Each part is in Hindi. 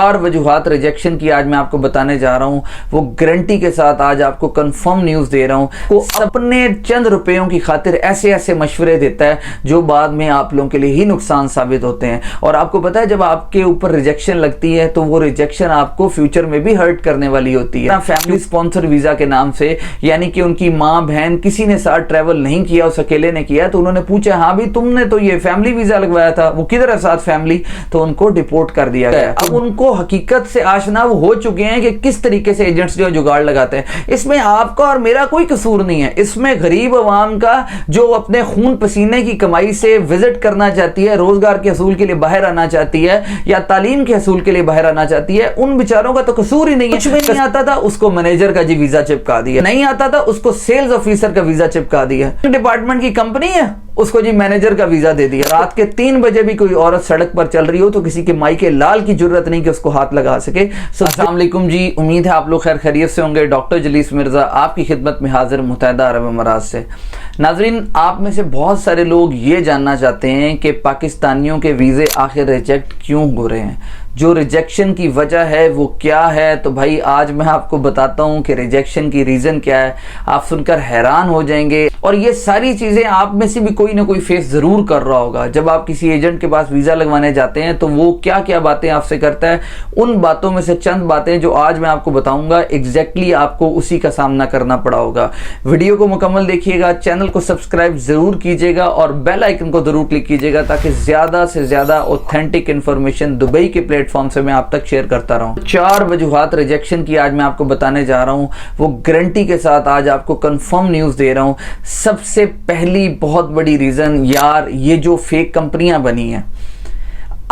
4 वजूहात रिजेक्शन की आज मैं आपको बताने जा रहा हूं। वो गारंटी के साथ आज आपको कंफर्म न्यूज दे रहा हूं। वो अपने चंद रुपयों की खातिर ऐसे ऐसे मशवरे देता है जो बाद में आप लोगों के लिए ही नुकसान साबित होते हैं। और आपको पता है जब आपके ऊपर रिजेक्शन लगती है तो वो रिजेक्शन आपको फ्यूचर में भी हर्ट करने वाली होती है। फैमिली स्पॉन्सर वीजा के नाम से, यानी कि उनकी माँ बहन किसी ने साथ ट्रेवल नहीं किया, उस अकेले ने किया, तो उन्होंने पूछा हाँ भी तुमने तो ये फैमिली वीजा लगवाया था, वो किधर है साथ फैमिली, तो उनको डिपोर्ट कर दिया गया। अब उनको हकीकत से आशना हो चुके हैं कि किस तरीके से एजेंट्स जो जुगाड़ लगाते हैं। इसमें आपका और मेरा कोई कसूर नहीं है, इसमें गरीब अवाम का जो अपने खून पसीने की कमाई से विजिट करना चाहती है, रोजगार के असूल के लिए बाहर आना चाहती है या तालीम के असूल के लिए बाहर आना चाहती है, उन बेचारों का तो कसूर ही नहीं है। कुछ भी नहीं आता था उसको मैनेजर का जी वीजा चिपका दिया, नहीं आता था उसको सेल्स ऑफिसर का वीजा चिपका दिया, डिपार्टमेंट की कंपनी है उसको जी मैनेजर का वीजा दे दिया। रात के 3 बजे भी कोई औरत सड़क पर चल रही हो तो किसी के माई के लाल की जरूरत नहीं कि उसको हाथ लगा सके। अस्सलाम वालेकुम जी, उम्मीद है आप लोग खैर खैरियत से होंगे। डॉक्टर जलीस मिर्जा आपकी खिदमत में हाजिर मुत्तहिदा अरब अमारात से। नाजरीन, आप में से बहुत सारे लोग ये जानना चाहते हैं कि पाकिस्तानियों के वीजे आखिर रिजेक्ट क्यों हो रहे हैं, जो रिजेक्शन की वजह है वो क्या है। तो भाई आज मैं आपको बताता हूं कि रिजेक्शन की रीजन क्या है। आप सुनकर हैरान हो जाएंगे और ये सारी चीजें आप में से भी कोई ना कोई फेस जरूर कर रहा होगा। जब आप किसी एजेंट के पास वीजा लगवाने जाते हैं तो वो क्या क्या बातें आपसे करता है, उन बातों में से चंद बातें जो आज मैं आपको बताऊंगा एग्जैक्टली आपको उसी का सामना करना पड़ा होगा। वीडियो को मुकम्मल देखिएगा, चैनल को सब्सक्राइब जरूर कीजिएगा और बेल आइकन को जरूर क्लिक कीजिएगा ताकि ज्यादा से ज्यादा ऑथेंटिक इंफॉर्मेशन दुबई के प्लेटफॉर्म से मैं आप तक शेयर करता रहूं। 4 वजूहात रिजेक्शन की आज मैं आपको बताने जा रहा हूं। वो गारंटी के साथ आज आपको कंफर्म न्यूज दे रहा हूं। सबसे पहली बहुत बड़ी रीजन, यार ये जो फेक कंपनियां बनी हैं,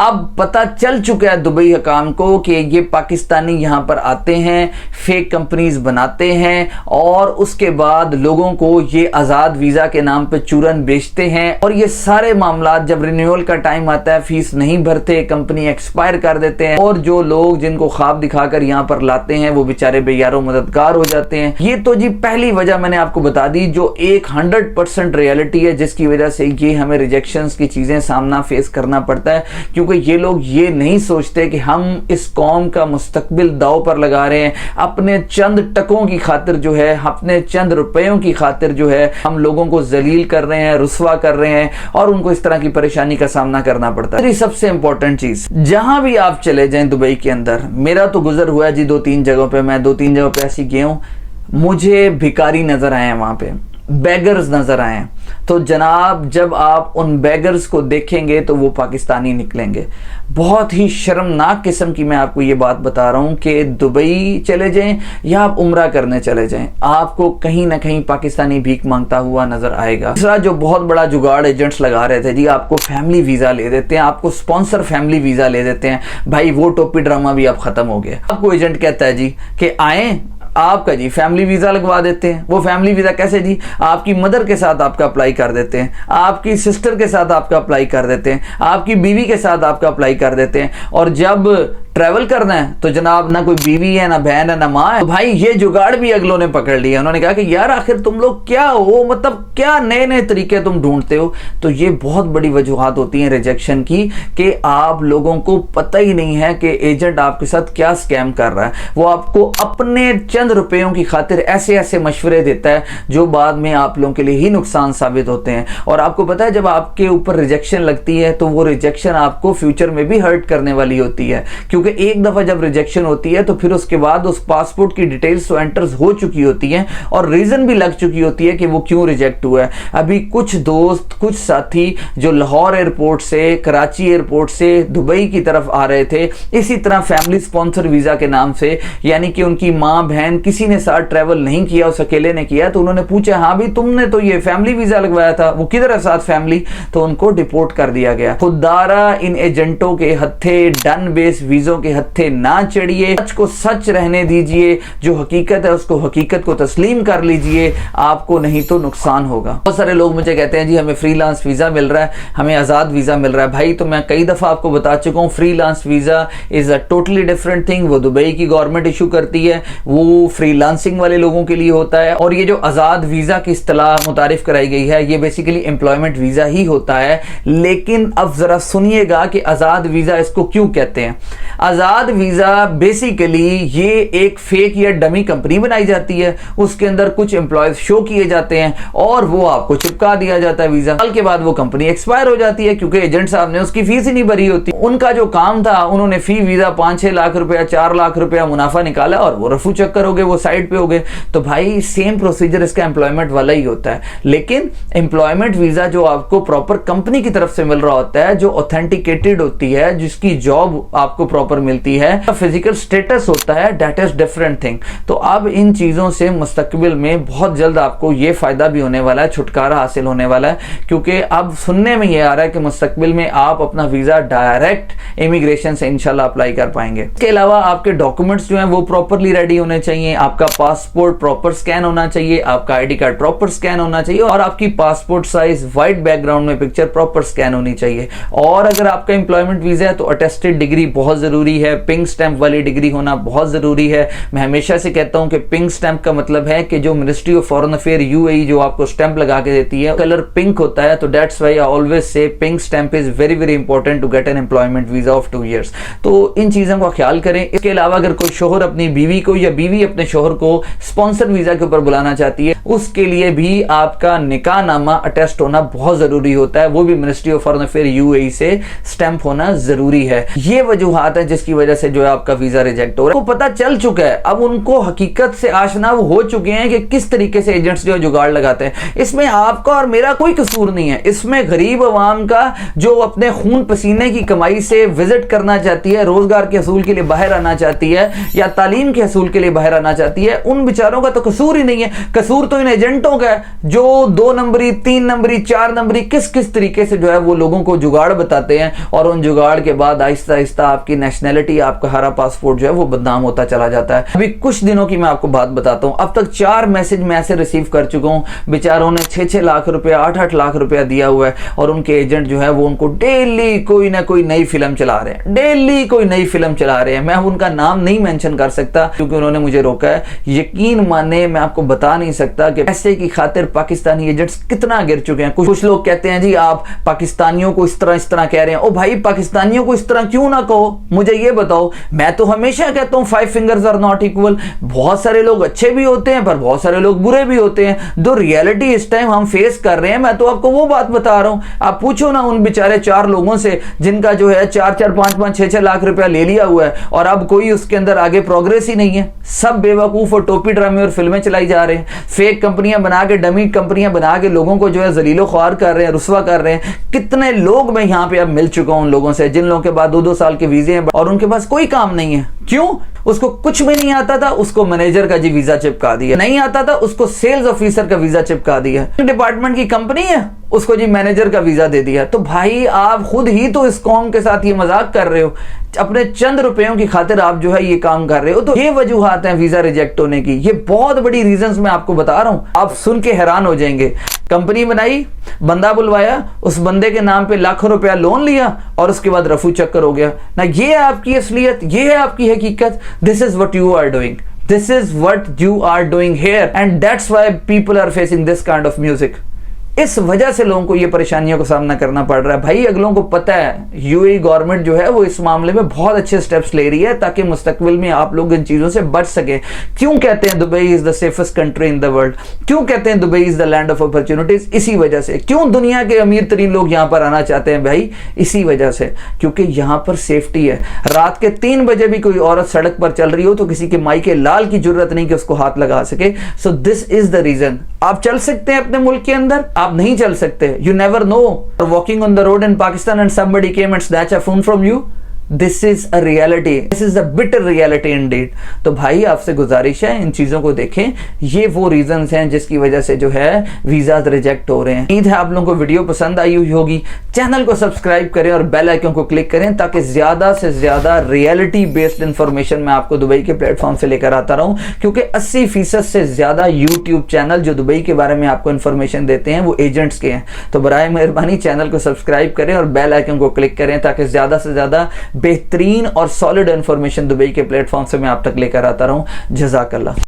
अब पता चल चुका है दुबई हुकाम को कि ये पाकिस्तानी यहां पर आते हैं, फेक कंपनीज बनाते हैं और उसके बाद लोगों को ये आज़ाद वीज़ा के नाम पे चूरन बेचते हैं। और ये सारे मामला जब रिन्यूअल का टाइम आता है फीस नहीं भरते, कंपनी एक्सपायर कर देते हैं और जो लोग जिनको ख्वाब दिखाकर यहां पर लाते हैं वो बेचारे बेयारो मददगार हो जाते हैं। ये तो जी पहली वजह मैंने आपको बता दी जो 100% रियलिटी है जिसकी वजह से ये हमें रिजेक्शंस की चीजें सामना फेस करना पड़ता है। क्योंकि ये लोग ये नहीं सोचते कि हम इस कौम का मुस्तकबिल दाव पर लगा रहे हैं, अपने चंद टकों की खातिर जो है, अपने चंद रुपयों की खातिर जो है हम लोगों को जलील कर रहे हैं, रुस्वा कर रहे हैं और उनको इस तरह की परेशानी का सामना करना पड़ता है। सबसे इंपॉर्टेंट चीज, जहां भी आप चले जाएं दुबई के अंदर, मेरा तो गुजर हुआ जी 2-3 जगहों पे, मैं 2-3 जगहों पे ऐसी गया हूं, मुझे भिखारी नजर आए हैं, वहां पे बेगर्स नजर आए। तो जनाब जब आप उन बेगर्स को देखेंगे तो वो पाकिस्तानी निकलेंगे। बहुत ही शर्मनाक किस्म की मैं आपको ये बात बता रहा हूं कि दुबई चले जाएं या आप उम्रा करने चले जाएं, आपको कहीं ना कहीं पाकिस्तानी भीख मांगता हुआ नजर आएगा। दूसरा जो बहुत बड़ा जुगाड़ एजेंट्स लगा रहे थे जी, आपको फैमिली वीजा ले देते हैं, आपको स्पॉन्सर फैमिली वीजा ले देते हैं। भाई वो टोपी ड्रामा भी अब खत्म हो गया। आपको एजेंट कहता है जी कि आए, आपका जी फैमिली वीजा लगवा देते हैं। वो फैमिली वीजा कैसे जी, आपकी मदर के साथ आपका अप्लाई कर देते हैं, आपकी सिस्टर के साथ आपका अप्लाई कर देते हैं, आपकी बीवी के साथ आपका अप्लाई कर देते हैं। और जब ट्रैवल करना है तो जनाब ना कोई बीवी है, ना बहन है, ना माँ है। तो भाई ये जुगाड़ भी अगलों ने पकड़ लिया। उन्होंने कहा कि यार आखिर तुम लोग क्या हो, मतलब क्या नए नए तरीके तुम ढूंढते हो। तो ये बहुत बड़ी वजूहात होती हैं रिजेक्शन की कि आप लोगों को पता ही नहीं है कि एजेंट आपके साथ क्या स्कैम कर रहा है। वो आपको अपने चंद रुपयों की खातिर ऐसे ऐसे मशवरे देता है जो बाद में आप लोगों के लिए ही नुकसान साबित होते हैं। और आपको पता है जब आपके ऊपर रिजेक्शन लगती है तो वो रिजेक्शन आपको फ्यूचर में भी हर्ट करने वाली होती है। क्योंकि एक दफा जब रिजेक्शन होती है तो फिर उसके बाद उस पासपोर्ट की डिटेल्स तो एंटर्स हो चुकी होती हैं और रीजन भी लग चुकी होती है कि वो क्यों रिजेक्ट हुआ है। अभी कुछ दोस्त, कुछ साथी जो लाहौर एयरपोर्ट से, कराची एयरपोर्ट से दुबई की तरफ आ रहे थे इसी तरह फैमिली स्पॉन्सर वीजा के नाम से, यानी कि उनकी माँ बहन किसी ने साथ ट्रैवल नहीं किया, उस अकेले ने किया, तो उन्होंने पूछा हाँ भी तुमने तो ये फैमिली वीजा लगवाया था, वो किधर है साथ फैमिली, तो उनको डिपोर्ट कर दिया गया। खुदारा इन एजेंटों के हत्थे, डन बेस वीजों के हत्थे ना चढ़िए, सच को सच रहने दीजिए, जो हकीकत है उसको हकीकत को तस्लीम कर लीजिए, आपको नहीं तो नुकसान होगा। बहुत सारे लोग मुझे कहते हैं जी हमें फ्रीलांस वीजा मिल रहा है, हमें आजाद वीजा मिल रहा है। भाई तो मैं कई दफा आपको बता चुका हूं, freelance visa is a totally different thing. वो दुबई की गवर्नमेंट इशू करती है, वो फ्रीलांसिंग वाले लोगों के लिए होता है। और ये जो आज़ाद वीज़ा की इस्तिलाह मुतारिफ कराई गई है, ये बेसिकली एम्प्लॉयमेंट वीज़ा ही होता है। लेकिन अब ज़रा सुनिएगा कि आज़ाद वीज़ा इसको क्यों कहते हैं। आज़ाद वीज़ा बेसिकली ये एक फेक या डमी कंपनी बनाई जाती है, उसके अंदर कुछ एम्प्लॉयज शो किए जाते हैं और वो आपको चिपका दिया जाता है वीज़ा। साल के बाद वो कंपनी एक्सपायर हो जाती है क्योंकि एजेंट साहब ने उसकी फीस ही नहीं भरी होती। उनका जो काम था, उन्होंने फी वीज़ा 5-6 लाख रुपया, 4 लाख रुपया मुनाफा निकाला और वो रफू चक्कर हो गए, वो साइड पे हो गए। तो भाई सेम प्रोसीजर इसका एम्प्लॉयमेंट वाला ही होता है। लेकिन एम्प्लॉयमेंट वीज़ा जो आपको प्रॉपर कंपनी की तरफ से मिल रहा होता है, जो ऑथेंटिकेटेड होती है, जिसकी जॉब आपको प्रॉपर मिलती है, फिजिकल स्टेटस होता है, दैट इज डिफरेंट थिंग। तो अब इन चीज़ों से मुस्तकबिल में बहुत जल्द आपको ये फ़ायदा भी होने वाला है, छुटकारा हासिल होने वाला है। क्योंकि अब सुनने में ये आ रहा है कि मुस्तकबिल में आप अपना वीज़ा डायरेक्ट इमिग्रेशन से इंशाल्लाह अप्लाई कर पाएंगे। इसके अलावा आपके डॉक्यूमेंट्स जो हैं वो प्रॉपरली रेडी होने चाहिए, आपका पासपोर्ट प्रॉपर स्कैन होना चाहिए, आपका आईडी कार्ड प्रॉपर स्कैन होना चाहिए और आपकी पासपोर्ट साइज वाइट बैकग्राउंड में पिक्चर प्रॉपर स्कैन होनी चाहिए। और अगर आपका एम्प्लॉयमेंट वीज़ा है तो अटेस्टेड डिग्री बहुत ज़रूरी है, पिंक स्टैंप वाली डिग्री होना बहुत ज़रूरी है। मैं हमेशा से कहता हूं कि पिंक स्टैंप का मतलब है कि जो ministry of foreign affair UAE जो आपको स्टैंप लगा के देती है, कलर पिंक होता है। तो that's why I always say pink stamp is very very important to get an employment visa of 2 years। तो इन चीज़ों का ख्याल करें। इसके अलावा अगर कोई शोहर अपनी बीवी को या बीवी अपने शोहर को स्पॉन्सर वीज़ा के ऊपर बुलाना चाहती है, उसके लिए भी आपका निकाह नामा अटेस्ट होना बहुत ज़रूरी होता है, वो भी ministry of foreign affair UAE से स्टैंप होना ज़रूरी है। ये वजूहात है जिसकी वजह से जो है आपका वीज़ा रिजेक्ट हो रहा है। उनको पता चल चुका है, अब उनको हकीकत से आशना हो चुके हैं कि किस तरीके से एजेंट्स जो जुगाड़ लगाते हैं। इसमें आपका और मेरा कोई कसूर नहीं है, इसमें गरीब अवाम का जो अपने खून पसीने की कमाई से विजिट करना चाहती है, रोजगार के हसूल के लिए बाहर आना चाहती है या तालीम के हसूल के लिए बाहर आना चाहती है, उन बेचारों का तो कसूर ही नहीं है। कसूर तो इन एजेंटों का है जो 2 नंबरी, 3 नंबरी, 4 नंबरी किस किस तरीके से जो है वो लोगों को जुगाड़ बताते हैं और उन जुगाड़ के बाद आहिस्ता आहिस्ता आपकी नेशनैलिटी, आपका हरा पासपोर्ट जो है वो बदनाम होता चला जाता है। अभी कुछ दिनों की मैं आपको बात बताता हूं, अब तक 4 मैसेज मैं ऐसे रिसीव कर चुका हूं, बेचारों ने 6-6 लाख रुपया, 8-8 लाख रुपया दिया हुआ है और उनके एजेंट जो है वो उनको डेली कोई ना कोई नई फिल्म चला रहे हैं, डेली कोई नई फिल्म चला रहे हैं। मैं उनका नाम नहीं मेंशन कर सकता क्योंकि उन्होंने मुझे रोका है। यकीन माने मैं आपको बता नहीं सकता कि पैसे की खातिर पाकिस्तानी एजेंट्स कितना गिर चुके हैं। कुछ लोग कहते हैं जी आप पाकिस्तानियों को इस तरह कह रहे हैं। ओ भाई, पाकिस्तानियों को इस तरह क्यों ना कहो, मुझे ये बताओ। मैं तो हमेशा कहता हूं 5 fingers आर नॉट इक्वल। बहुत सारे लोग अच्छे भी होते हैं पर बहुत सारे लोग बुरे भी होते हैं। जो रियलिटी इस टाइम हम फेस कर रहे हैं, मैं तो आपको वो बात बता रहा हूं। आप पूछो ना उन बेचारे 4 लोगों से जिनका जो है 4-4, 5-5, 6-6 लाख रुपया ले लिया हुआ है और अब कोई उसके अंदर आगे प्रोग्रेस ही नहीं है। सब बेवकूफ और टोपी ड्रामे और फिल्में चलाई जा रहे हैं, फेक कंपनियां बना के, डमी कंपनियां बना के लोगों को जो है जलीलो ख्वार कर रहे हैं, रुस्वा कर रहे हैं। कितने लोग मैं यहां पे अब मिल चुका हूं उन लोगों से जिन लोगों के बाद 2-2 साल के वीजे हैं और उनके पास कोई काम नहीं है। क्यों? उसको कुछ भी नहीं आता था, उसको मैनेजर का जी वीजा चिपका दिया। नहीं आता था, उसको सेल्स ऑफिसर का वीजा चिपका दिया। डिपार्टमेंट की कंपनी है, उसको जी मैनेजर का वीजा दे दिया। तो भाई आप खुद ही तो इस कौम के साथ ये मजाक कर रहे हो, अपने चंद रुपयों की खातिर आप जो है ये काम कर रहे हो। तो ये वजूहात हैं वीजा रिजेक्ट होने की, ये बहुत बड़ी रीजंस मैं आपको बता रहा हूं, आप सुन के हैरान हो जाएंगे। कंपनी बनाई, बंदा बुलवाया, उस बंदे के नाम पे लाखों रुपया लोन लिया और उसके बाद रफू चक्कर हो गया ना। ये है आपकी असलियत, ये है आपकी हकीकत। This is what you are doing, this is what you are doing here and that's why people are facing this kind of music. इस वजह से लोगों को ये परेशानियों का सामना करना पड़ रहा है। भाई अगलों को पता है यूएई गवर्नमेंट जो है वो इस मामले में बहुत अच्छे स्टेप्स ले रही है ताकि मुस्तकबिल में आप लोग इन चीज़ों से बच सके। क्यों कहते हैं Dubai is the safest country in the world? क्यों कहते हैं Dubai is the land of opportunities? इसी वजह से। क्यों दुनिया के अमीर तरीन लोग यहाँ पर आना चाहते हैं भाई? इसी वजह से, क्योंकि यहाँ पर सेफ्टी है। रात के 3 बजे भी कोई औरत सड़क पर चल रही हो तो किसी के माई के लाल की जरूरत नहीं कि उसको हाथ लगा सके। So this is the reason. आप चल सकते हैं अपने मुल्क के अंदर, आप नहीं चल सकते। You never know. You're walking on the road in Pakistan and somebody came and snatched a phone from you. This is a reality. This is a bitter reality indeed. तो भाई आपसे गुजारिश है इन चीज़ों को देखें। ये वो रीजंस हैं जिसकी वजह से जो है वीज़ाज रिजेक्ट हो रहे हैं। उम्मीद है आप लोगों को वीडियो पसंद आई हुई होगी। चैनल को सब्सक्राइब करें और बेल आइकन को क्लिक करें ताकि ज़्यादा से ज़्यादा रियलिटी बेस्ड इंफॉर्मेशन मैं आपको दुबई के प्लेटफॉर्म से लेकर आता रहूँ, क्योंकि 80% से ज़्यादा यूट्यूब चैनल जो दुबई के बारे में आपको इन्फॉर्मेशन देते हैं वो एजेंट्स के हैं। तो बराए मेहरबानी चैनल को सब्सक्राइब करें और बेल आइकन को क्लिक करें ताकि ज़्यादा से ज़्यादा बेहतरीन और सॉलिड इंफॉर्मेशन दुबई के प्लेटफॉर्म से मैं आप तक लेकर आता रहूं। जज़ाकल्लाह।